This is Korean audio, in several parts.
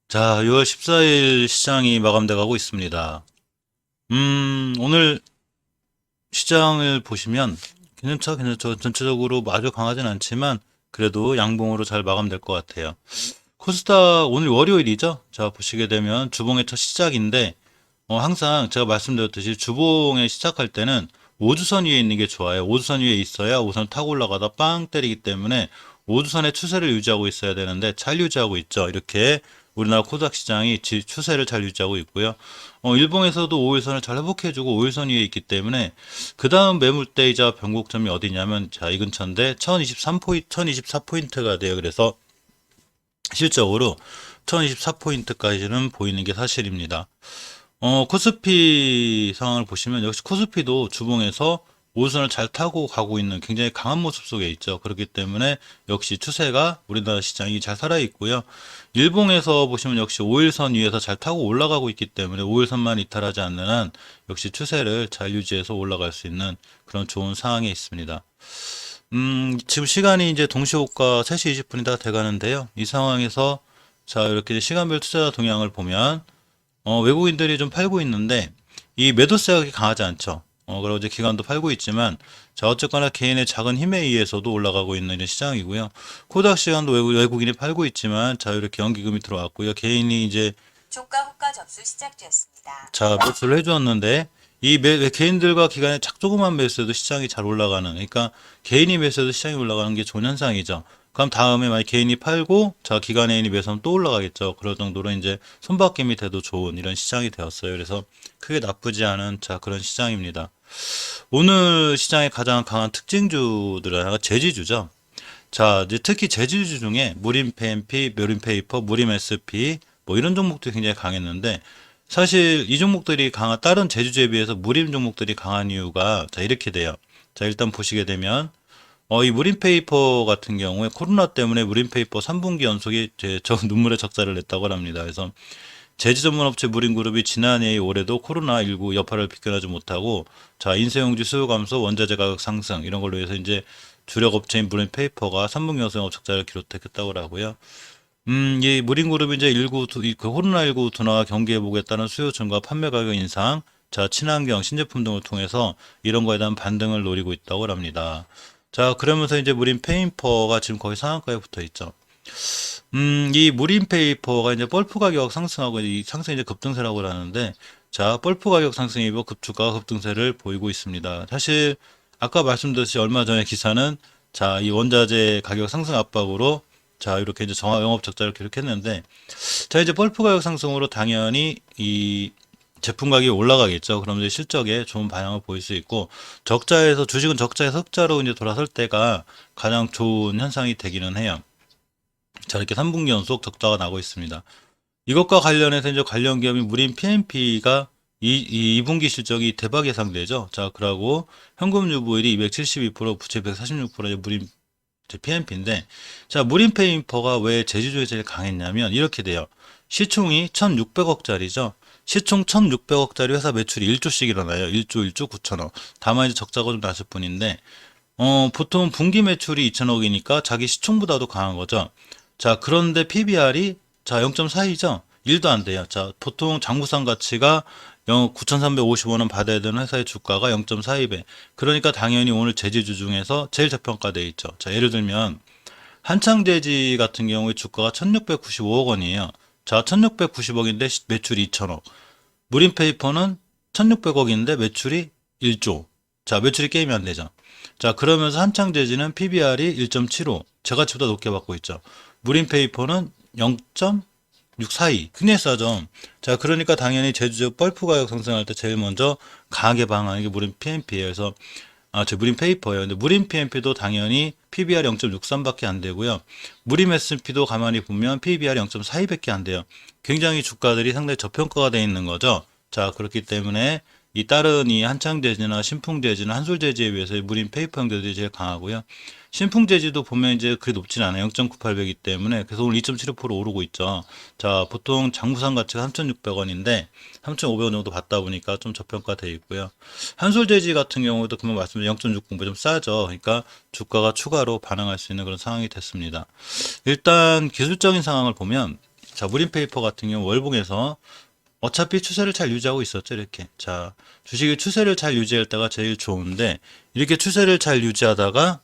자, 6월 14일 시장이 마감돼 가고 있습니다. 오늘 시장을 보시면 괜찮죠. 전체적으로 아주 강하진 않지만 그래도 양봉으로 잘 마감될 것 같아요. 코스닥 오늘 월요일이죠. 자, 보시게 되면 주봉의 첫 시작인데 항상 제가 말씀드렸듯이 주봉에 시작할 때는 5주선 위에 있는 게 좋아요. 5주선 위에 있어야 우선 타고 올라가다 빵 때리기 때문에 5주선의 추세를 유지하고 있어야 되는데 잘 유지하고 있죠. 이렇게 우리나라 코스닥 시장이 추세를 잘 유지하고 있고요. 일봉에서도 5일선을 잘 회복해주고 5일선 위에 있기 때문에 그 다음 매물대이자 변곡점이 어디냐면 자, 이 근처인데 1023포인트, 1024포인트가 돼요. 그래서 실적으로 1024포인트까지는 보이는 게 사실입니다. 코스피 상황을 보시면 역시 코스피도 주봉에서 5선을 잘 타고 가고 있는 굉장히 강한 모습 속에 있죠. 그렇기 때문에 역시 추세가 우리나라 시장이 잘 살아 있고요. 일봉에서 보시면 역시 5일선 위에서 잘 타고 올라가고 있기 때문에 5일선만 이탈하지 않는 한 역시 추세를 잘 유지해서 올라갈 수 있는 그런 좋은 상황에 있습니다. 지금 시간이 이제 동시호가 3시 20분이 다 돼가는데요. 이 상황에서 자, 이렇게 시간별 투자 동향을 보면 외국인들이 좀 팔고 있는데 이 매도세가 그렇게 강하지 않죠. 그리고 이제 기관도 팔고 있지만 자, 어쨌거나 개인의 작은 힘에 의해서도 올라가고 있는 이런 시장이고요. 코닥 시간도 외국인이 팔고 있지만 자, 이렇게 연기금이 들어왔고요. 개인이 이제 주가 호가 접수 시작되었습니다. 자, 매수를 해주었는데 이 개인들과 기관의 조그만 매수에도 시장이 잘 올라가는, 그러니까 개인이 매수해도 시장이 올라가는 게 좋은 현상이죠. 그럼 다음에 만약 개인이 팔고 자, 기관애인이 매수하면 또 올라가겠죠. 그럴 정도로 이제 손바뀜이 돼도 좋은 이런 시장이 되었어요. 그래서 크게 나쁘지 않은 자, 그런 시장입니다. 오늘 시장의 가장 강한 특징주들은 하나가 제지주죠. 자, 이제 특히 제지주 중에 무림 PMP, 무림 페이퍼, 무림 SP 뭐 이런 종목들이 굉장히 강했는데 사실 이 종목들이 강한 다른 제주주에 비해서 무림 종목들이 강한 이유가 자, 이렇게 돼요. 자, 일단 보시게 되면 이 무림 페이퍼 같은 경우에 코로나 때문에 무림 페이퍼 3분기 연속이 눈물의 적자를 냈다고 합니다. 그래서 제지 전문 업체 무림그룹이 지난해 올해도 코로나19 여파를 비껴나지 못하고 자, 인쇄용지 수요 감소, 원자재 가격 상승 이런 걸로 해서 이제 주력 업체인 무림 페이퍼가 3분기 연속 적자를 기록했다고 하고요. 이 무림그룹이 이제 그 코로나19 둔화 경기 회복에 따른 수요 증가, 판매 가격 인상, 자, 친환경 신제품 등을 통해서 이런 거에 대한 반등을 노리고 있다고 합니다. 자, 그러면서 이제 무림 페이퍼가 지금 거의 상한가에 붙어 있죠. 이 무림 페이퍼가 이제 펄프 가격 상승하고 이 상승 이제 급등세라고 하는데, 자, 펄프 가격 상승이 주가 급등세를 보이고 있습니다. 사실 아까 말씀드렸듯이 얼마 전에 기사는 자, 이 원자재 가격 상승 압박으로 자, 이렇게 이제 영업 적자를 기록했는데, 자, 이제 펄프 가격 상승으로 당연히 이 제품 가격이 올라가겠죠. 그럼 이제 실적에 좋은 반영을 보일 수 있고, 주식은 적자에서 흑자로 이제 돌아설 때가 가장 좋은 현상이 되기는 해요. 자, 이렇게 3분기 연속 적자가 나고 있습니다. 이것과 관련해서 이제 관련 기업인 무림 PMP가 이 2분기 실적이 대박 예상되죠. 자, 그러고 현금 유보율이 272%, 부채 146%의 무림 PMP인데, 자, 무림 페이퍼가 왜 제주주에 제일 강했냐면 이렇게 돼요. 시총이 1,600억짜리죠. 시총 1,600억짜리 회사 매출이 1조씩 일어나요. 1조 9천억. 다만 이제 적자가 좀 났을 뿐인데, 보통 분기 매출이 2천억이니까 자기 시총보다도 강한 거죠. 자, 그런데 PBR이 자, 0.42죠. 1도 안 돼요. 자, 보통 장부상 가치가 9,350원은 받아야 되는 회사의 주가가 0.42배. 그러니까 당연히 오늘 제지주 중에서 제일 저평가되어 있죠. 자, 예를 들면 한창제지 같은 경우에 주가가 1,695억 원이에요. 자, 1,690억인데 매출이 2천억. 무림페이퍼는 1,600억인데 매출이 1조. 자, 매출이 게임이 안 되죠. 자, 그러면서 한창제지는 PBR이 1.75. 제가치보다 높게 받고 있죠. 무림페이퍼는 0.642. 굉장히 싸죠. 자, 그러니까 당연히 제주주 펄프 가격 상승할 때 제일 먼저 강하게 방어하는 게 무림 PMP예요. 그래서 무림 페이퍼예요. 근데 무림 PMP도 당연히 PBR 0.63밖에 안 되고요. 무림 SP도 가만히 보면 PBR 0.42밖에 안 돼요. 굉장히 주가들이 상당히 저평가가 되어 있는 거죠. 자, 그렇기 때문에 이 다른 이 한창제지나 신풍제지나 한솔제지에 비해서 무림 페이퍼 형제들이 제일 강하고요. 신풍제지도 보면 이제 그리 높진 않아요. 0.98배이기 때문에 그래서 오늘 2.75% 오르고 있죠. 자, 보통 장부상 가치가 3,600원인데 3,500원 정도 받다 보니까 좀 저평가되어 있고요. 한솔제지 같은 경우도 금방 말씀드린 0.60배 좀 싸죠. 그러니까 주가가 추가로 반응할 수 있는 그런 상황이 됐습니다. 일단 기술적인 상황을 보면 자, 무림페이퍼 같은 경우 월봉에서 어차피 추세를 잘 유지하고 있었죠, 이렇게. 자, 주식이 추세를 잘 유지할 때가 제일 좋은데, 이렇게 추세를 잘 유지하다가,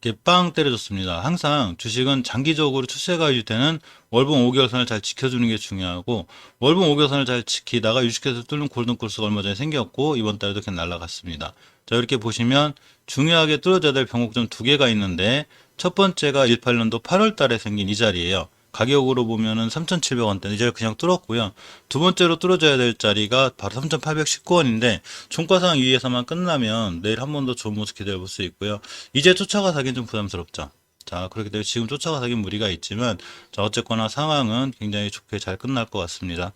이렇게 빵 때려줬습니다. 항상 주식은 장기적으로 추세가 유지되는 월봉 5개월선을 잘 지켜주는 게 중요하고, 월봉 5개월선을 잘 지키다가 유지해서 뚫는 골든크로스가 얼마 전에 생겼고, 이번 달에도 그냥 날아갔습니다. 자, 이렇게 보시면 중요하게 뚫어져야 될 변곡점 두 개가 있는데, 첫 번째가 18년도 8월 달에 생긴 이 자리예요. 가격으로 보면은 3,700원대 이 자리 그냥 뚫었고요. 두 번째로 뚫어져야 될 자리가 바로 3,819원인데 총가상 위에서만 끝나면 내일 한 번 더 좋은 모습 기다려 볼 수 있고요. 이제 쫓아가 사기는 좀 부담스럽죠. 자, 그렇기 때문에 지금 쫓아가 사기는 무리가 있지만 자, 어쨌거나 상황은 굉장히 좋게 잘 끝날 것 같습니다.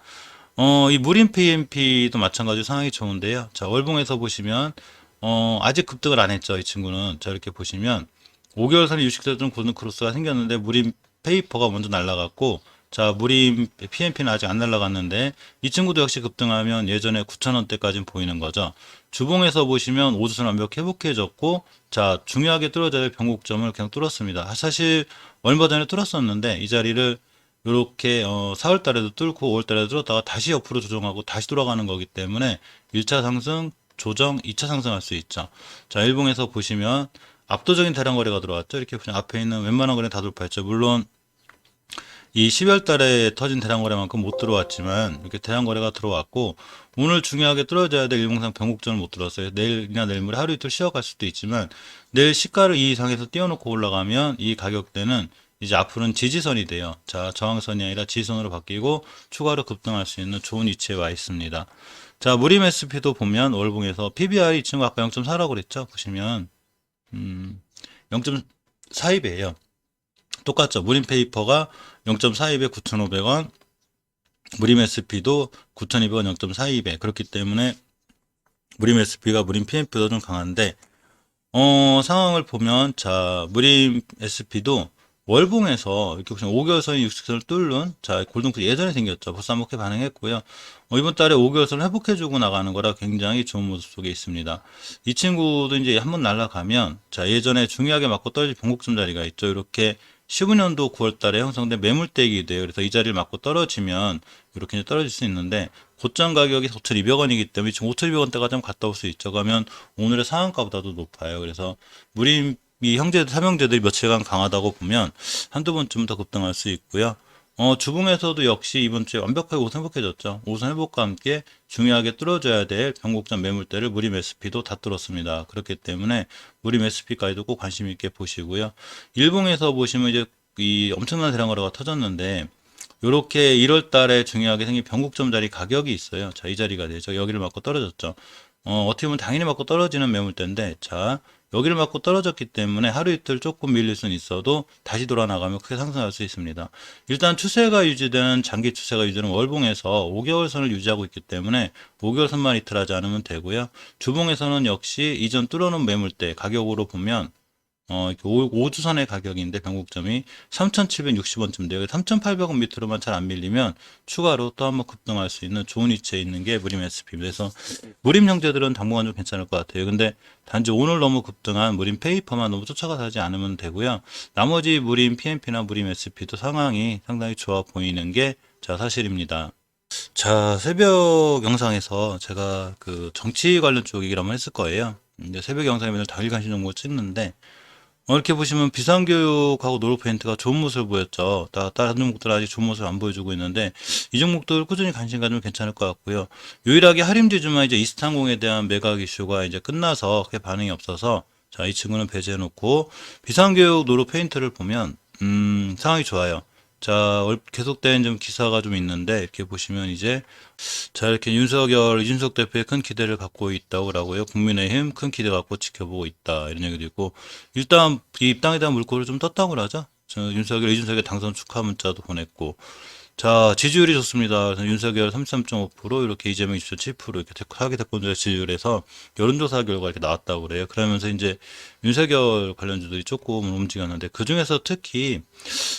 이 무림 PMP도 마찬가지로 상황이 좋은데요. 자, 월봉에서 보시면 아직 급등을 안 했죠. 이 친구는. 자, 이렇게 보시면 5개월 선의 유식세 좀 고른 크로스가 생겼는데 무림 페이퍼가 먼저 날라갔고 자 무림 PMP는 아직 안 날라갔는데 이 친구도 역시 급등하면 예전에 9,000원대까지는 보이는 거죠. 주봉에서 보시면 5주선 완벽히 회복해졌고 자 중요하게 뚫어져야 될 변곡점을 그냥 뚫었습니다. 사실 얼마 전에 뚫었었는데 이 자리를 이렇게 4월 달에도 뚫고 5월 달에도 뚫었다가 다시 옆으로 조정하고 다시 돌아가는 거기 때문에 1차 상승 조정 2차 상승할 수 있죠. 자 일봉에서 보시면 압도적인 대량 거래가 들어왔죠. 이렇게 그냥 앞에 있는 웬만한 거래 다 돌파했죠. 물론 이 12월 달에 터진 대량 거래만큼 못 들어왔지만 이렇게 대량 거래가 들어왔고 오늘 중요하게 뚫어져야 될 일봉상 변곡점을 못 들었어요. 내일이나 내일 모레 하루 이틀 쉬어갈 수도 있지만 내일 시가를 이 이상에서 띄워놓고 올라가면 이 가격대는 이제 앞으로는 지지선이 돼요. 자 저항선이 아니라 지지선으로 바뀌고 추가로 급등할 수 있는 좋은 위치에 와 있습니다. 자 무림 SP도 보면 월봉에서 PBR이 이 친구 아까 0.4라고 그랬죠. 보시면 0.42배예요. 똑같죠. 무림 페이퍼가 0.42배 9,500원, 무림 SP도 9,200원 0.42배. 그렇기 때문에 무림 SP가 무림 PMP보다 좀 강한데, 상황을 보면, 자, 무림 SP도 월봉에서 이렇게 보시면 5개월선이 60선을 뚫는, 자, 골든크로스 예전에 생겼죠. 벌써 한번 반응했고요. 이번 달에 5개월선을 회복해주고 나가는 거라 굉장히 좋은 모습 속에 있습니다. 이 친구도 이제 한번 날아가면, 자, 예전에 중요하게 맞고 떨어질 변곡점 자리가 있죠. 이렇게 15년도 9월 달에 형성된 매물대기 돼요. 그래서 이 자리를 맞고 떨어지면 이렇게 이제 떨어질 수 있는데 고점 가격이 5,200원이기 때문에 지금 5,200원대가 좀 갔다 올 수 있죠. 그러면 오늘의 상한가보다도 높아요. 그래서 무림 이 삼형제들이 며칠간 강하다고 보면 한두 번쯤 더 급등할 수 있고요. 주봉에서도 역시 이번 주에 완벽하게 5선 회복해졌죠. 5선 회복과 함께 중요하게 뚫어줘야 될 변곡점 매물대를 무림 SP도 다 뚫었습니다. 그렇기 때문에 무림 SP까지도 꼭 관심 있게 보시고요. 일봉에서 보시면 이제 이 엄청난 대량 거래가 터졌는데 요렇게 1월 달에 중요하게 생긴 변곡점 자리 가격이 있어요. 자, 이 자리가 되죠. 여기를 맞고 떨어졌죠. 어떻게 보면 당연히 맞고 떨어지는 매물대인데 자, 여기를 맞고 떨어졌기 때문에 하루 이틀 조금 밀릴 수는 있어도 다시 돌아나가면 크게 상승할 수 있습니다. 일단 추세가 유지되는 장기 추세가 유지되는 월봉에서 5개월 선을 유지하고 있기 때문에 5개월 선만 이틀하지 않으면 되고요. 주봉에서는 역시 이전 뚫어놓은 매물대 가격으로 보면 이렇게 5주선의 가격인데 변곡점이 3,760원쯤 돼요. 3,800원 밑으로만 잘 안 밀리면 추가로 또 한번 급등할 수 있는 좋은 위치에 있는 게 무림 SP입니다. 그래서 무림 형제들은 당분간 좀 괜찮을 것 같아요. 근데 단지 오늘 너무 급등한 무림 페이퍼만 너무 쫓아가지 않으면 되고요. 나머지 무림 PMP나 무림 SP도 상황이 상당히 좋아 보이는 게 자 사실입니다. 자 새벽 영상에서 제가 그 정치 관련 쪽 얘기를 한번 했을 거예요. 이제 새벽 영상에 맨날 당일 간신 정보를 찍는데 이렇게 보시면 비상교육하고 노르페인트가 좋은 모습을 보였죠. 다른 종목들은 아직 좋은 모습을 안 보여주고 있는데 이 종목들 꾸준히 관심 가지면 괜찮을 것 같고요. 유일하게 하림지주만 이제 이스탄공에 대한 매각 이슈가 이제 끝나서 그게 반응이 없어서 자, 이 친구는 배제해 놓고 비상교육 노르페인트를 보면 상황이 좋아요. 자, 계속된 좀 기사가 좀 있는데 이렇게 보시면 이제 자 이렇게 이준석 대표에 큰 기대를 갖고 있다고 하고요. 국민의힘 큰 기대 갖고 지켜보고 있다 이런 얘기도 있고 일단 이 입당에 대한 물꼬를 좀 떴다고 하죠. 이준석의 당선 축하 문자도 보냈고 자 지지율이 좋습니다. 그래서 윤석열 33.5% 이렇게 이재명 27% 이렇게 하게 대권주의 지지율에서 여론조사 결과 이렇게 나왔다고 그래요. 그러면서 이제 윤석열 관련주들이 조금 움직였는데 그 중에서 특히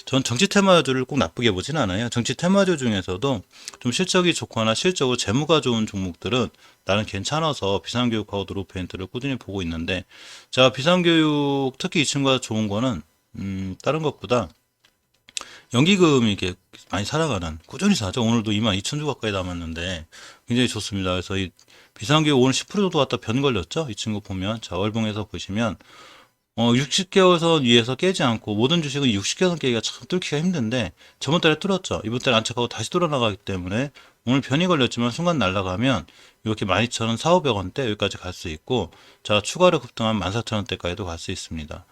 전 정치 테마주를 꼭 나쁘게 보진 않아요. 정치 테마주 중에서도 좀 실적이 좋거나 실적으로 재무가 좋은 종목들은 나는 괜찮아서 비상교육하고 노르페인트를 꾸준히 보고 있는데 자 비상교육 특히 이 친구가 좋은 거는 다른 것보다 연기금이 이렇게 많이 살아가는, 꾸준히 사죠. 오늘도 22,000주 가까이 남았는데 굉장히 좋습니다. 그래서 이 비상기업 오늘 10% 정도 왔다 변 걸렸죠. 이 친구 보면, 자, 월봉에서 보시면 60개월선 위에서 깨지 않고, 모든 주식은 60개월선 깨기가 참 뚫기가 힘든데 저번 달에 뚫었죠. 이번 달에 안착하고 다시 돌아나가기 때문에 오늘 변이 걸렸지만 순간 날아가면 이렇게 12,000원, 4,500원대 여기까지 갈 수 있고, 자, 추가로 급등하면 14,000원대까지도 갈 수 있습니다.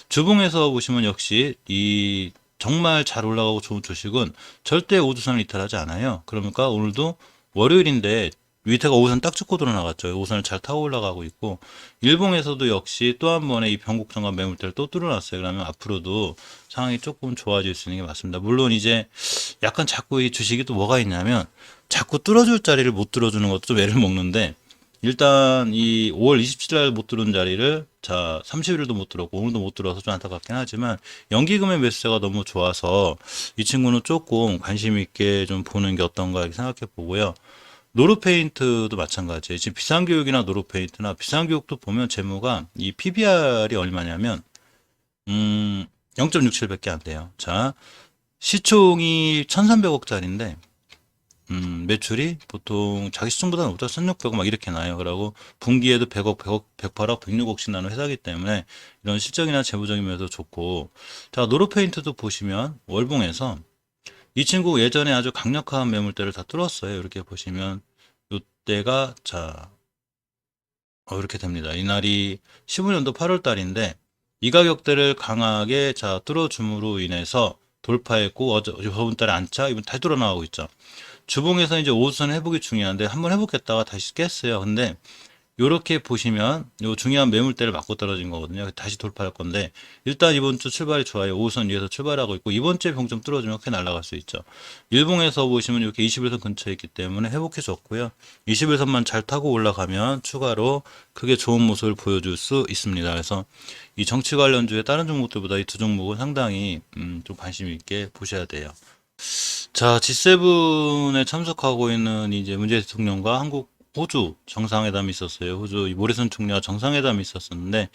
주봉에서 보시면 역시 이 정말 잘 올라가고 좋은 주식은 절대 우주선을 이탈하지 않아요. 그러니까 오늘도 월요일인데 밑에가 5선 딱 찍고 들어나갔죠. 5선을 잘 타고 올라가고 있고, 일봉에서도 역시 또 한 번의 이 변곡점과 매물대를 또 뚫어놨어요. 그러면 앞으로도 상황이 조금 좋아질 수 있는 게 맞습니다. 물론 이제 약간 자꾸 이 주식이 또 뭐가 있냐면 자꾸 뚫어줄 자리를 못 뚫어주는 것도 좀 애를 먹는데, 일단 이 5월 27일 못 뚫은 자리를, 자, 30일도 못 뚫었고 오늘도 못 뚫어서 좀 안타깝긴 하지만 연기금의 매수세가 너무 좋아서 이 친구는 조금 관심 있게 좀 보는 게 어떤가 이렇게 생각해 보고요. 노루페인트도 마찬가지예요. 지금 비상교육이나 노루페인트나, 비상교육도 보면 재무가 이 PBR이 얼마냐면 0.67밖에 안 돼요. 자, 시총이 1,300억짜리인데 매출이 보통 자기 시총보다는 높다 1,600억 막 이렇게 나요. 그러고 분기에도 100억, 100억, 108억, 106억씩 나는 회사이기 때문에 이런 실적이나 재무적인 면에서 좋고, 자, 노루페인트도 보시면 월봉에서 이 친구 예전에 아주 강력한 매물대를 다 뚫었어요. 이렇게 보시면 이때가, 자, 이렇게 됩니다. 이날이 15년도 8월 달인데 이 가격대를 강하게, 자, 뚫어줌으로 인해서 돌파했고, 저번 달에 안착, 이번 다시 뚫어나가고 있죠. 주봉에서 이제 5선 회복이 중요한데 한번 회복했다가 다시 깼어요. 근데 요렇게 보시면 요 중요한 매물대를 맞고 떨어진 거거든요. 다시 돌파할 건데, 일단 이번 주 출발이 좋아요. 5선 위에서 출발하고 있고, 이번 주에 평점 뚫어주면 크게 날아갈 수 있죠. 일봉에서 보시면 이렇게 21선 근처에 있기 때문에 회복해 줬고요. 21선만 잘 타고 올라가면 추가로 크게 좋은 모습을 보여줄 수 있습니다. 그래서 이 정치 관련주의 다른 종목들보다 이 두 종목은 상당히 좀 관심 있게 보셔야 돼요. 자, G7에 참석하고 있는 이제 문재인 대통령과 호주 정상회담이 있었어요. 호주 이 모리슨 총리와 정상회담이 있었었는데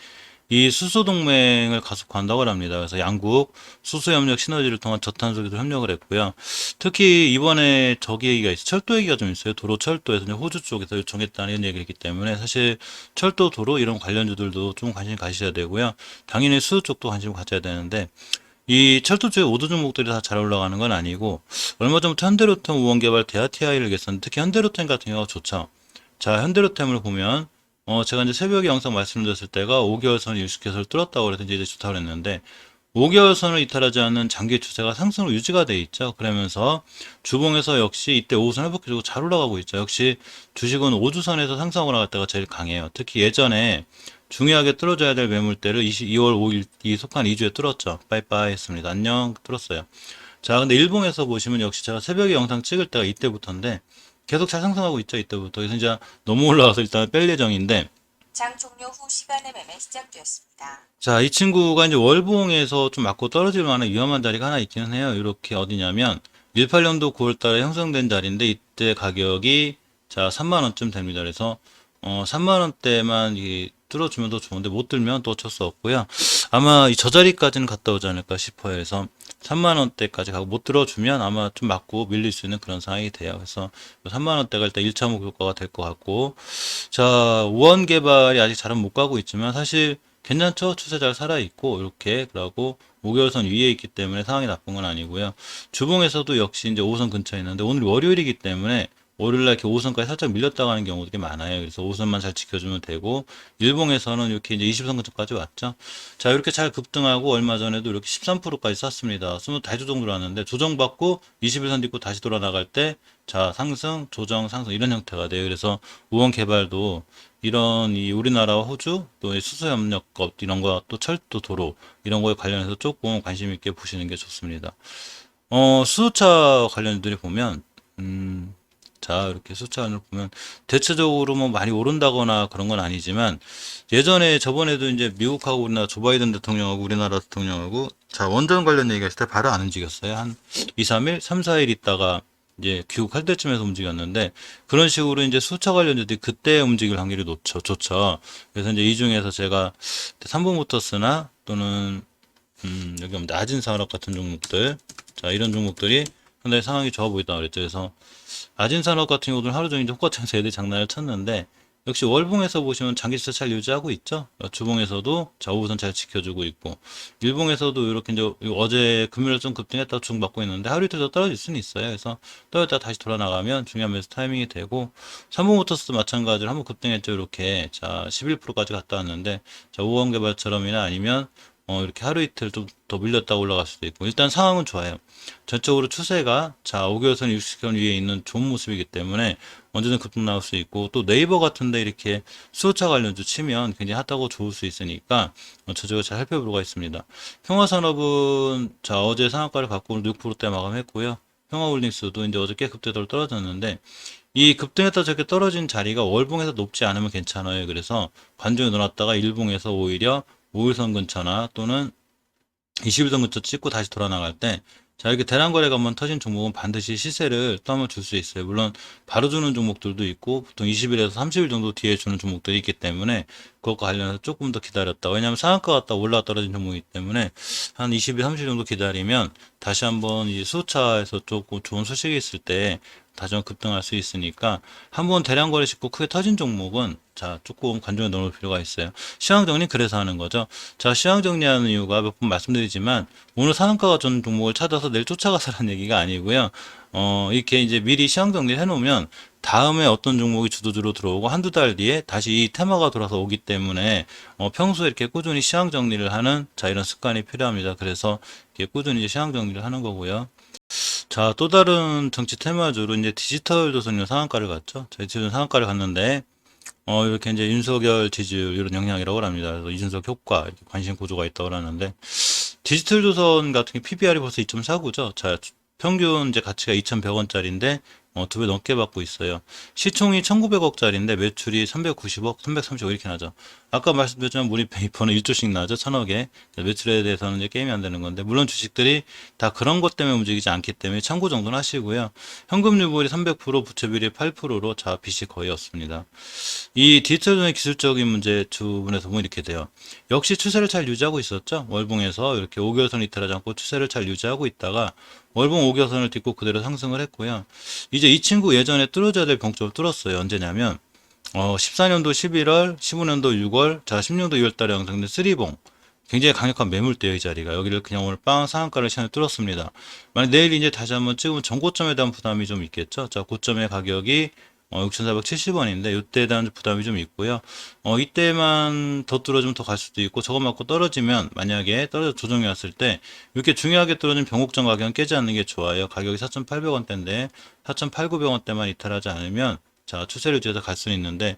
이 수소 동맹을 가속화한다고 합니다. 그래서 양국 수소 협력 시너지를 통한 저탄소 기술 협력을 했고요. 특히 이번에 저기 얘기가 있어요. 철도 얘기가 좀 있어요. 도로 철도에서 이제 호주 쪽에서 요청했다는 이런 얘기가 있기 때문에 사실 철도 도로 이런 관련주들도 좀 관심 가지셔야 되고요. 당연히 수소 쪽도 관심 가져야 되는데, 이 철도 쪽에 오도 종목들이 다 잘 올라가는 건 아니고, 얼마 전부터 현대로템 우원개발 대하TI를 겠었는데 특히 현대로템 같은 경우가 좋죠. 자, 현대로템을 보면 제가 이제 새벽에 영상 말씀드렸을 때가 5개월선 60개선을 뚫었다고 그래서 이제 좋다고 그랬는데, 5개월선을 이탈하지 않는 장기 추세가 상승으로 유지가 돼 있죠. 그러면서 주봉에서 역시 이때 5선 회복해주고 잘 올라가고 있죠. 역시 주식은 5주선에서 상승하고 나갔다가 제일 강해요. 특히 예전에 중요하게 뚫어줘야 될 매물대를 2월 5일 이 속한 2주에 뚫었죠. 빠이빠이 했습니다. 안녕, 뚫었어요. 자, 근데 일봉에서 보시면 역시 제가 새벽에 영상 찍을 때가 이때부터인데 계속 잘 상승하고 있죠. 이때부터. 그래서 이제 너무 올라가서 일단 뺄 예정인데, 장 종료 후 시간의 매매 시작되었습니다. 자, 이 친구가 이제 월봉에서 좀 맞고 떨어질 만한 위험한 자리가 하나 있기는 해요. 이렇게 어디냐면 18년도 9월 달에 형성된 자리인데 이때 가격이, 자, 3만 원쯤 됩니다. 그래서 3만 원대만 이 뚫어주면 더 좋은데 못 들면 또 어쩔 수 없고요. 아마 이 저 자리까지는 갔다 오지 않을까 싶어요. 그래서 3만 원대까지 가고 못 들어주면 아마 좀 맞고 밀릴 수 있는 그런 상황이 돼요. 그래서 3만 원대가 일단 1차 목표가가 될 것 같고, 자, 우원 개발이 아직 잘은 못 가고 있지만 사실 괜찮죠? 추세 잘 살아있고, 이렇게. 그러고 5개월선 위에 있기 때문에 상황이 나쁜 건 아니고요. 주봉에서도 역시 이제 5선 근처에 있는데 오늘 월요일이기 때문에 월요일날 이렇게 5선까지 살짝 밀렸다 가는 경우들이 많아요. 그래서 5선만 잘 지켜주면 되고, 일봉에서는 이렇게 이제 20선 근처까지 왔죠. 자, 이렇게 잘 급등하고 얼마 전에도 이렇게 13%까지 쐈습니다. 25주 정도 왔는데 조정받고 21선 딛고 다시 돌아나갈 때, 자, 상승, 조정, 상승 이런 형태가 돼요. 그래서 우원 개발도 이런 이 우리나라와 호주 또 수소협력업 이런 거 또 철도 도로 이런 거에 관련해서 조금 관심 있게 보시는 게 좋습니다. 수소차 관련들이 보면 자, 이렇게 수차원을 보면 대체적으로 뭐 많이 오른다거나 그런 건 아니지만, 예전에 저번에도 이제 미국하고 우리나라 조 바이든 대통령하고 우리나라 대통령하고, 자, 원전 관련 얘기했을 때 바로 안 움직였어요. 한 2, 3일, 3, 4일 있다가 이제 귀국할 때쯤에서 움직였는데, 그런 식으로 이제 수차 관련주들이 그때 움직일 확률이 좋죠. 그래서 이제 이 중에서 제가 삼성모터스나 또는 여기 보면 낮은 산업 같은 종목들. 자, 이런 종목들이 상당히 상황이 좋아 보인다 그랬죠. 그래서 낮은 산업 같은 경우는 하루 종일 호가창에서 애들이 장난을 쳤는데, 역시 월봉에서 보시면 장기시세 잘 유지하고 있죠. 주봉에서도 자, 5선 잘 지켜주고 있고, 일봉에서도 이렇게 이제 어제 금요일 좀 급등했다가 중 받고 있는데 하루 이틀 더 떨어질 수는 있어요. 그래서 떨어졌다 다시 돌아나가면 중요한 매수 타이밍이 되고, 삼성모터스도 마찬가지로 한번 급등했죠. 이렇게 자 11%까지 갔다 왔는데, 자 우원개발처럼이나 아니면 이렇게 하루 이틀 좀 더 밀렸다 올라갈 수도 있고, 일단 상황은 좋아요. 전적으로 추세가 자 5개월선 60선 위에 있는 좋은 모습이기 때문에 언제든 급등 나올 수 있고, 또 네이버 같은데 이렇게 수소차 관련주 치면 굉장히 핫하고 좋을 수 있으니까 저쪽을 잘 살펴볼 필요가 있습니다. 평화산업은 자 어제 상한가를 갖고 오늘 6%대 마감했고요. 평화홀딩스도 이제 어저께 급대로 떨어졌는데, 이 급등했다 저렇게 떨어진 자리가 월봉에서 높지 않으면 괜찮아요. 그래서 관중에 넣어놨다가 일봉에서 오히려 5일선 근처나 또는 20일선 근처 찍고 다시 돌아 나갈 때, 자, 이렇게 대량거래가 한번 터진 종목은 반드시 시세를 또 한번 줄 수 있어요. 물론, 바로 주는 종목들도 있고, 보통 20일에서 30일 정도 뒤에 주는 종목들이 있기 때문에, 그것과 관련해서 조금 더 기다렸다. 왜냐하면 상한가 갔다 올라가 떨어진 종목이기 때문에, 한 20일, 30일 정도 기다리면, 다시 한번 이 수소차에서 조금 좋은 소식이 있을 때, 다시 한번 급등할 수 있으니까, 한번 대량거래 짚고 크게 터진 종목은, 자, 조금 관중에 넣을 필요가 있어요. 시황 정리 그래서 하는 거죠. 자, 시황 정리하는 이유가 몇 번 말씀드리지만, 오늘 상한가가 전 종목을 찾아서 내일 쫓아가서라는 얘기가 아니고요. 이렇게 이제 미리 시황 정리를 해놓으면, 다음에 어떤 종목이 주도주로 들어오고 한두 달 뒤에 다시 이 테마가 돌아서 오기 때문에, 평소에 이렇게 꾸준히 시황 정리를 하는, 자, 이런 습관이 필요합니다. 그래서 이렇게 꾸준히 이제 시황 정리를 하는 거고요. 자, 또 다른 정치 테마주로 이제 디지털 조선료 상한가를 갔죠. 자, 디지털 상한가를 갔는데, 이렇게 이제 윤석열 지지율 이런 영향이라고 합니다. 그래서 이준석 효과, 이렇게 관심 구조가 있다고 하는데, 디지털 조선 같은 게 PBR이 벌써 2.49죠. 자, 평균 이제 가치가 2,100원짜리인데, 2배 넘게 받고 있어요. 시총이 1,900억짜리인데 매출이 390억, 335억 이렇게 나죠. 아까 말씀드렸지만 몰입페이퍼는 1조씩 나죠. 1,000억에. 매출에 대해서는 이제 게임이 안 되는 건데, 물론 주식들이 다 그런 것 때문에 움직이지 않기 때문에 참고 정도는 하시고요. 현금 유보율이 300%, 부채 비율이 8%로 자, 빚이 거의 없습니다. 이 디지털전의 기술적인 문제 부분에서 보면 이렇게 돼요. 역시 추세를 잘 유지하고 있었죠. 월봉에서 이렇게 5개월선 이탈하지 않고 추세를 잘 유지하고 있다가 월봉 5개월선을 딛고 그대로 상승을 했고요. 이제 이 친구 예전에 뚫어줘야 될 병점을 뚫었어요. 언제냐면 14년도 11월, 15년도 6월, 자 16년도 2월 달에 형성된 쓰리봉. 굉장히 강력한 매물대의 자리가 여기를 그냥 오늘 빵 상한가를 시간에 뚫었습니다. 만약 내일 이제 다시 한번 찍으면 전고점에 대한 부담이 좀 있겠죠. 자 고점의 가격이 6,470원인데 이때에 대한 부담이 좀 있고요. 이때만 더 떨어지면 더 갈 수도 있고, 저거 맞고 떨어지면 만약에 떨어져 조정이 왔을 때 이렇게 중요하게 떨어진 변곡점 가격은 깨지 않는 게 좋아요. 가격이 4,800원대인데 4,800원대만 이탈하지 않으면 자 추세를 유지해서 갈 수는 있는데,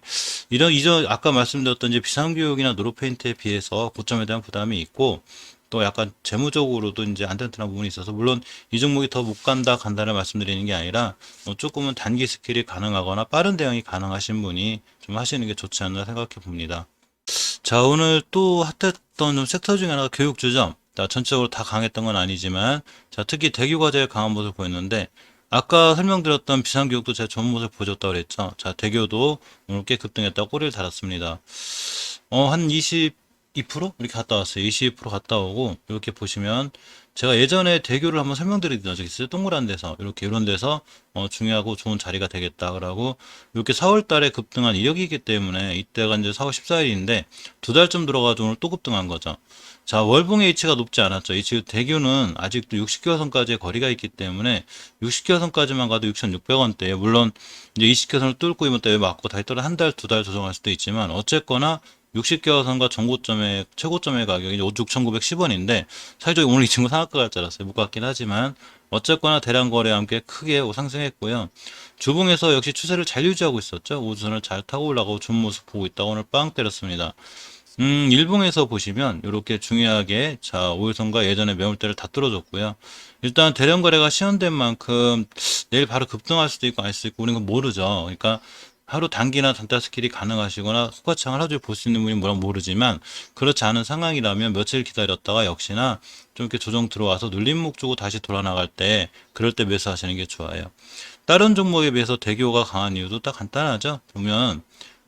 이런 이전 아까 말씀드렸던 이제 비상교육이나 노로페인트에 비해서 고점에 대한 부담이 있고, 또 약간 재무적으로도 이제 안 튼튼한 부분이 있어서, 물론 이 종목이 더 못 간다를 말씀드리는 게 아니라 조금은 단기 스킬이 가능하거나 빠른 대응이 가능하신 분이 좀 하시는 게 좋지 않나 생각해 봅니다. 자, 오늘 또 핫했던 좀 섹터 중에 하나가 교육주죠. 자, 전체적으로 다 강했던 건 아니지만, 자, 특히 대교가 제일 강한 모습을 보였는데, 아까 설명드렸던 비상교육도 제가 좋은 모습을 보여줬다고 그랬죠. 자, 대교도 오늘 꽤 급등했다고 꼬리를 달았습니다. 한 22% 이렇게 갔다 왔어요. 22% 갔다 오고, 이렇게 보시면 제가 예전에 대교를 한번 설명드린 적이 있어요. 동그란 데서 이렇게 이런 데서 중요하고 좋은 자리가 되겠다라고. 이렇게 4월 달에 급등한 이력이기 때문에 이때가 이제 4월 14일인데 두 달쯤 들어가지고 오늘 또 급등한 거죠. 자, 월봉의 위치가 높지 않았죠. 이 지금 대교는 아직도 60개월선까지의 거리가 있기 때문에 60개월선까지만 가도 6,600원대예요. 물론 이제 20개월선을 뚫고 이번 달에 맞고 다시 떨어 한 달, 두 달 조정할 수도 있지만, 어쨌거나 60개월선과 전고점의 최고점의 가격이 6,910원인데 사실적으로 오늘 이 친구 상한가 갈 줄 알았어요. 못 갔긴 하지만 어쨌거나 대량 거래와 함께 크게 상승했고요. 주봉에서 역시 추세를 잘 유지하고 있었죠. 우선을 잘 타고 올라가고 좋은 모습 보고 있다. 오늘 빵 때렸습니다. 일봉에서 보시면 이렇게 중요하게 자 5일선과 예전의 매물대를 다 뚫어줬고요. 일단 대량 거래가 시연된 만큼 내일 바로 급등할 수도 있고 아닐 수도 있고 우리는 모르죠. 그러니까 하루 단기나 단타 스킬이 가능하시거나 호가창을 하루 종일 볼 수 있는 분이 뭐라 모르지만, 그렇지 않은 상황이라면 며칠 기다렸다가 역시나 좀 이렇게 조정 들어와서 눌림목 주고 다시 돌아 나갈 때, 그럴 때 매수하시는 게 좋아요. 다른 종목에 비해서 대교가 강한 이유도 딱 간단하죠. 보면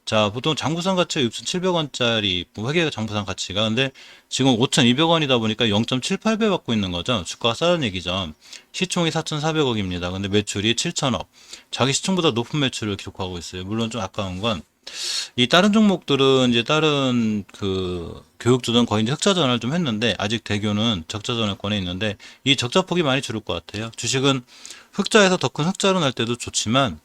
자, 보통 장부상 가치가 6,700원짜리 회계 장부상 가치가 근데 지금 5,200원이다 보니까 0.78배 받고 있는 거죠. 주가가 싸다는 얘기죠. 시총이 4,400억입니다. 근데 매출이 7,000억. 자기 시총보다 높은 매출을 기록하고 있어요. 물론 좀 아까운 건 이 다른 종목들은 이제 다른 그 교육주든 거의 이제 흑자 전환을 좀 했는데 아직 대교는 적자 전환권에 있는데 이 적자 폭이 많이 줄을 것 같아요. 주식은 흑자에서 더 큰 흑자로 날 때도 좋지만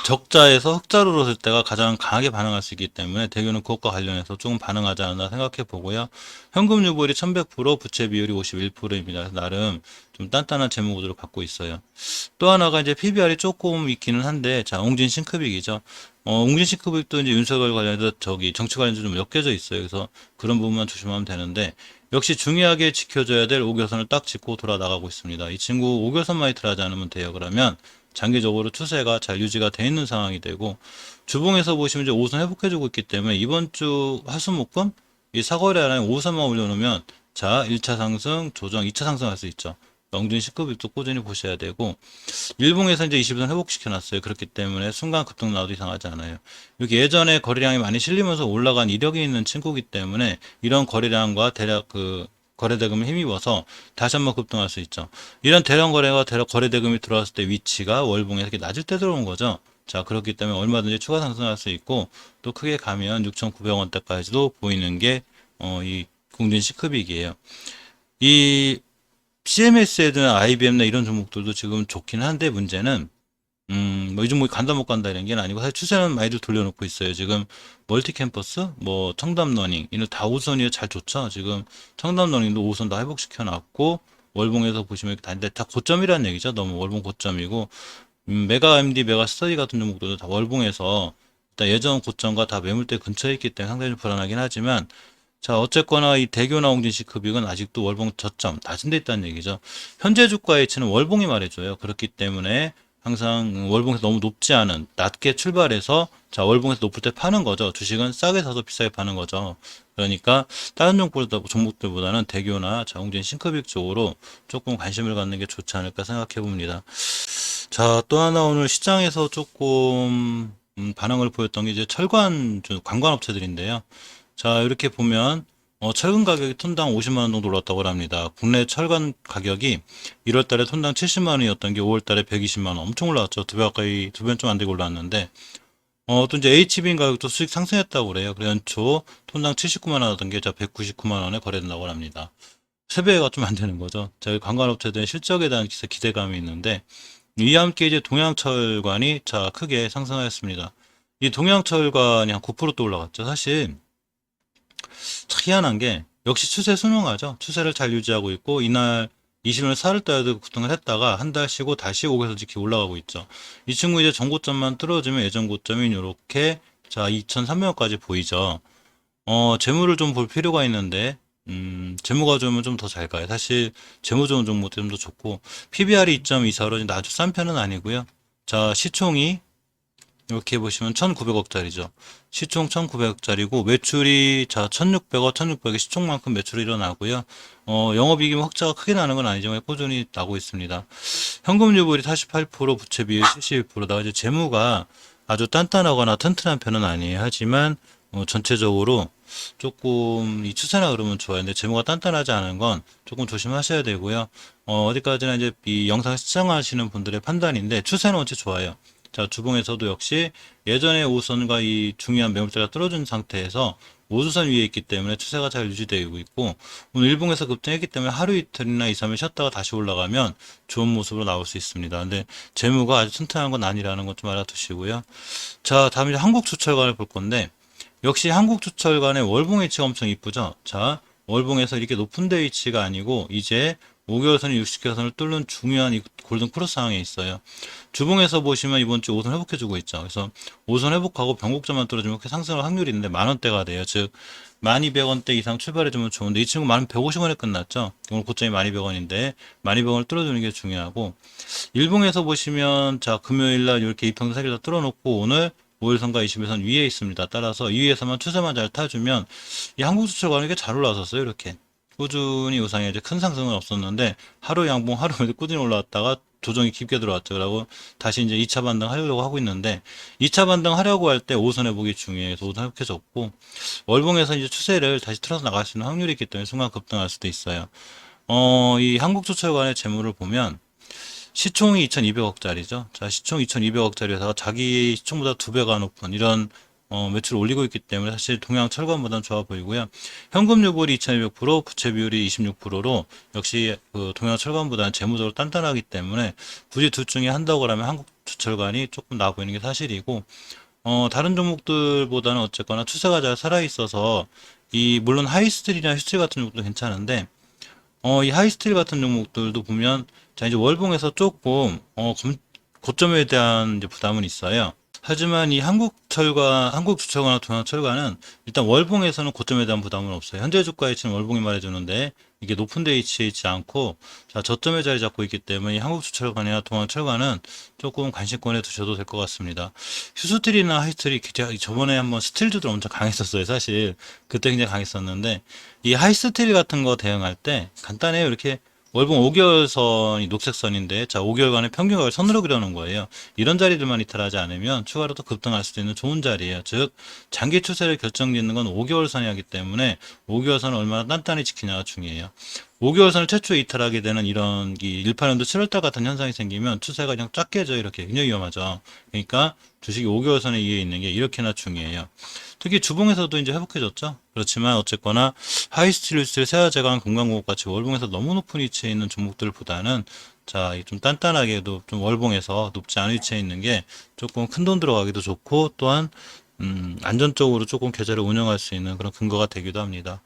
적자에서 흑자로 쓸 때가 가장 강하게 반응할 수 있기 때문에 대교는 그것과 관련해서 조금 반응하지 않나 생각해 보고요. 현금 유보율이 1100%, 부채 비율이 51%입니다. 나름 좀 단단한 재무 구조를 갖고 있어요. 또 하나가 이제 PBR이 조금 있기는 한데, 자, 웅진 싱크빅이죠. 웅진 싱크빅도 이제 윤석열 관련해서 저기 정치 관련해서 좀 엮여져 있어요. 그래서 그런 부분만 조심하면 되는데, 역시 중요하게 지켜줘야 될 5개선을 딱 짚고 돌아 나가고 있습니다. 이 친구 5개선만 히트하지 않으면 돼요. 그러면 장기적으로 추세가 잘 유지가 돼 있는 상황이 되고 주봉에서 보시면 이제 5선 회복해주고 있기 때문에 이번 주 화수목금 이 사거리 하나에 5선만 올려놓으면 자 1차 상승 조정 2차 상승할 수 있죠. 영준 시급일도 꾸준히 보셔야 되고 일봉에서 이제 20선 회복시켜놨어요. 그렇기 때문에 순간 급등 나와도 이상하지 않아요. 여기 예전에 거래량이 많이 실리면서 올라간 이력이 있는 친구기 때문에 이런 거래량과 대략 그 거래대금을 힘입어서 다시 한번 급등할 수 있죠. 이런 대량 거래가 대략 거래대금이 들어왔을 때 위치가 월봉에서 이렇게 낮을 때 들어온 거죠. 자, 그렇기 때문에 얼마든지 추가 상승할 수 있고 또 크게 가면 6,900원대까지도 보이는 게 이 공진 C급이기예요. 이 CMS에든 IBM나 이런 종목들도 지금 좋긴 한데 문제는 뭐 이 종목이 간다 못 간다 이런 게 아니고 사실 추세는 많이들 돌려놓고 있어요. 지금 멀티 캠퍼스, 뭐 청담 러닝 이런 다 5선이 잘 좋죠. 지금 청담 러닝도 5선 다 회복시켜 놨고 월봉에서 보시면 이렇게 다닌데 다 고점이라는 얘기죠. 너무 월봉 고점이고 메가 MD, 메가 스터디 같은 종목들도 다 월봉에서 일단 예전 고점과 다 매물대 근처에 있기 때문에 상당히 좀 불안하긴 하지만 자, 어쨌거나 이 대교나 옹진시 급익은 아직도 월봉 저점 낮은 데 있다는 얘기죠. 현재 주가 H는 월봉이 말해줘요. 그렇기 때문에 항상 월봉에서 너무 높지 않은 낮게 출발해서 자 월봉에서 높을 때 파는 거죠. 주식은 싸게 사서 비싸게 파는 거죠. 그러니까 다른 종목들보다는 대교나 자웅진 싱크빅 쪽으로 조금 관심을 갖는 게 좋지 않을까 생각해 봅니다. 자, 또 하나 오늘 시장에서 조금 반응을 보였던 게 이제 철관 관광업체들인데요. 자, 이렇게 보면 철근 가격이 톤당 50만 원 정도 올랐다고 합니다. 국내 철관 가격이 1월 달에 톤당 70만 원이었던 게 5월 달에 120만 원 엄청 올라왔죠. 두 배 가까이 두 배 좀 안 되고 올랐는데 또 이제 HB인 가격도 수익 상승했다고 그래요. 그래 연초 톤당 79만 원 하던 게 자 199만 원에 거래된다고 합니다. 3배가 좀 안 되는 거죠. 저희 관광업체들의 실적에 대한 기대감이 있는데 이와 함께 이제 동양철관이 자 크게 상승하였습니다. 이 동양철관이 한 9%또 올라갔죠. 사실 참 희한한 게 역시 추세 순응하죠. 추세를 잘 유지하고 있고 이날 20일 4월 달에도 급등을 했다가 한 달 쉬고 다시 5개서 지키 올라가고 있죠. 이 친구 이제 전고점만 뚫어주면 예전 고점이 이렇게 자 2,300원까지 보이죠. 재무를 좀 볼 필요가 있는데 재무가 좋으면 좀 더 잘 가요. 사실 재무 좋은 종목도 좀 더 좋고 PBR이 2.24로 아주 싼 편은 아니고요. 자 시총이 이렇게 보시면 1,900억짜리죠. 시총 1,900억짜리고 매출이 자 1,600억, 1,600억 시총만큼 매출이 일어나고요. 영업이익이 흑자가 크게 나는 건 아니지만 꾸준히 나고 있습니다. 현금 유보율이 48%, 부채 비율 71%다. 이제 재무가 아주 단단하거나 튼튼한 편은 아니에요. 하지만 전체적으로 조금 이 추세나 그러면 좋아요. 근데 재무가 단단하지 않은 건 조금 조심하셔야 되고요. 어디까지나 이제 이 영상 시청하시는 분들의 판단인데 추세는 원체 좋아요. 자, 주봉에서도 역시 예전에 5선과 이 중요한 매물대가 떨어진 상태에서 5주선 위에 있기 때문에 추세가 잘 유지되고 있고 오늘 일봉에서 급등했기 때문에 하루 이틀이나 2, 3일 쉬었다가 다시 올라가면 좋은 모습으로 나올 수 있습니다. 근데 재무가 아주 튼튼한 건 아니라는 것 좀 알아두시고요. 자, 다음 이제 한국주철관을 볼 건데 역시 한국주철관의 월봉 위치가 엄청 이쁘죠. 자, 월봉에서 이렇게 높은 데 위치가 아니고 이제 5개월선이 60개월선을 뚫는 중요한 이 골든 크로스 상황에 있어요. 주봉에서 보시면 이번 주 5선 회복해주고 있죠. 그래서 5선 회복하고 변곡점만 뚫어주면 이렇게 상승할 확률이 있는데 만원대가 돼요. 즉 1200원대 이상 출발해주면 좋은데 이 친구 1150원에 끝났죠. 오늘 고점이 1200원인데 1200원을 뚫어주는 게 중요하고 일봉에서 보시면 자 금요일날 이렇게 이평선 3개 다 뚫어놓고 오늘 5일선과 20일선 위에 있습니다. 따라서 이 위에서만 추세만 잘 타주면 이 한국수출관이 이게 잘 올라왔었어요. 이렇게 꾸준히 우상에 이제 큰 상승은 없었는데 하루 양봉 하루 꾸준히 올라왔다가 조정이 깊게 들어왔죠. 그리고 다시 이제 2차 반등 하려고 하고 있는데 2차 반등 하려고 할 때 5선 회복이 중요해서 5선 회복해졌고 월봉에서 이제 추세를 다시 틀어서 나갈 수 있는 확률이 있기 때문에 순간 급등할 수도 있어요. 이 한국조철관의 재물을 보면 시총이 2,200억짜리죠. 자, 시총 2,200억짜리에다가 자기 시총보다 2배가 높은 이런 매출을 올리고 있기 때문에 사실 동양철관보다는 좋아 보이고요. 현금 유불이 2,200%, 부채 비율이 26%로 역시 그 동양철관보다는 재무적으로 단단하기 때문에 굳이 둘 중에 한다고 하면 한국조철관이 조금 나아 보이는 게 사실이고 다른 종목들보다는 어쨌거나 추세가 잘 살아 있어서 물론 하이스트리나 휴스트리 같은 종목도 괜찮은데 이 하이스틸 같은 종목들도 보면, 자, 이제 월봉에서 조금, 고점에 대한 이제 부담은 있어요. 하지만 이 한국주철과나 동양철과는 일단 월봉에서는 고점에 대한 부담은 없어요. 현재 주가 위치는 월봉이 말해주는데, 이게 높은 데 위치해 있지 않고, 자, 저점에 자리 잡고 있기 때문에 이 한국주철관이나 동양철과는 조금 관심권에 두셔도 될 것 같습니다. 휴스틸이나 하이스틸이 저번에 한번 스틸주들 엄청 강했었어요, 사실. 그때 굉장히 강했었는데, 이 하이스틸 같은 거 대응할 때 간단해요. 이렇게 월봉 5개월선이 녹색선인데, 자, 5개월간의 평균가를 선으로 그려놓은 거예요. 이런 자리들만 이탈하지 않으면 추가로 또 급등할 수도 있는 좋은 자리예요. 즉, 장기 추세를 결정짓는 건 5개월선이 하기 때문에 5개월선을 얼마나 단단히 지키냐가 중요해요. 5개월선을 최초에 이탈하게 되는 이런 18년도 7월달 같은 현상이 생기면 추세가 그냥 쫙 깨져요. 이렇게 굉장히 위험하죠. 그러니까 주식이 5개월선에 의해 있는 게 이렇게나 중요해요. 특히 주봉에서도 이제 회복해졌죠. 그렇지만 어쨌거나 하이스틸, 세아제강, 금강공업 같이 월봉에서 너무 높은 위치에 있는 종목들보다는 자, 좀 단단하게도 좀 월봉에서 높지 않은 위치에 있는 게 조금 큰 돈 들어가기도 좋고 또한 안전적으로 조금 계좌를 운영할 수 있는 그런 근거가 되기도 합니다.